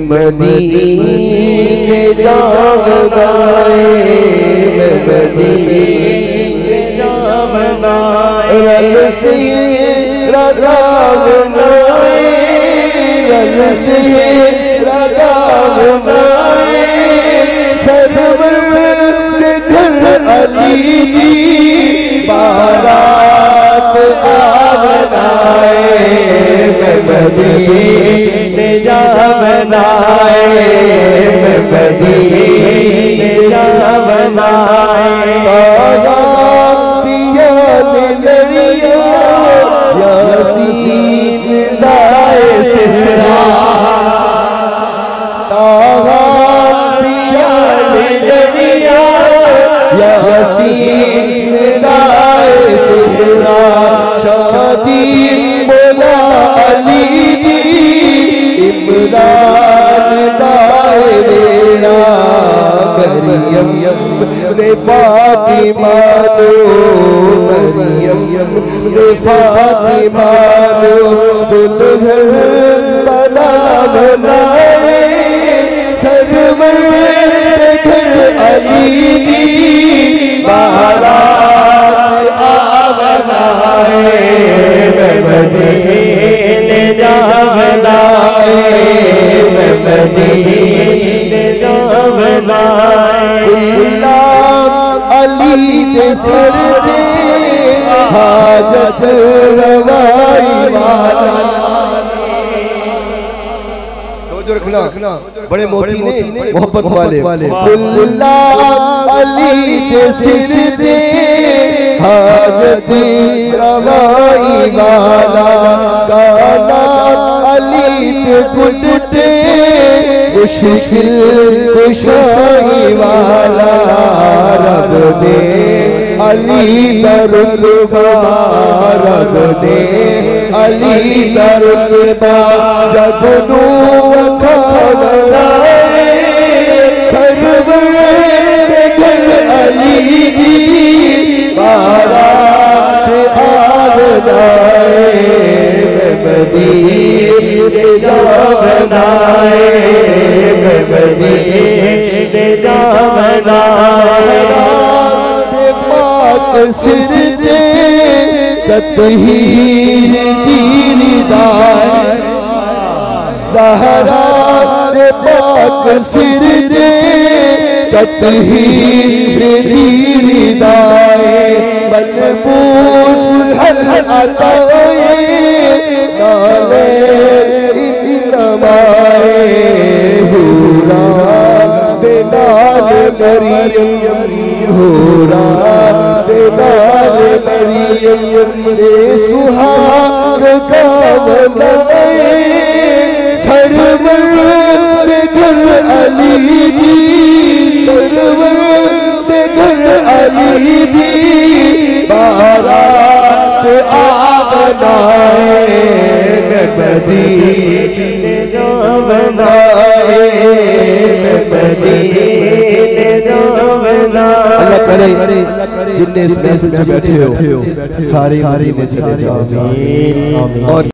मदीने जावना मैं मदीने जावना रल से लगावना रल से लगावना सरवर घर अली दी बारात आवना मैं मदीने जावना मैं मदीने जावना दिया लड़िया यासीन दाए सिसरा दिया लड़िया यासीन दाए सिसरा शादी बोला अली इमरान दायरा मरियम ने फातिमा दो मरियम ने फातिमा दो दुल्हन बना बनाए सरवर घर अली दी बारात आवनाए मैं मदीने जावना मैं मदीने जावना अली दे सर दे हाजत रवाई वाला तो रखना बड़े मोती ने मोहब्बत वाले अली दे सिर दे हाजत रवाई वाला गाना अली ते गुटते मुश्किल कुशाई वाला रब ने अली का रुतबा रब ने अली का रुतबा जब नूअ बनाए सरवर घर अली दी बारात आवनाए मैं मदीने जावना मैं मदीने जावना पाक सिर दे ततहीर दीदार ज़हरा दे पाक सिर दे ततहीर दीदाए बलबूस हल अताए नाले इनमाए हुरा देनाल मरियम हुरा देनाल मरियम ने सुहाग गावनाए सरवर घर अली दी सरवर घर अली दी बारात आवनाए मैं मदीने जावना मैं मदीने जावना। अल्लाह करे जिन्ने इस महफिल में बैठे हो सारी मदीने चले जाओ और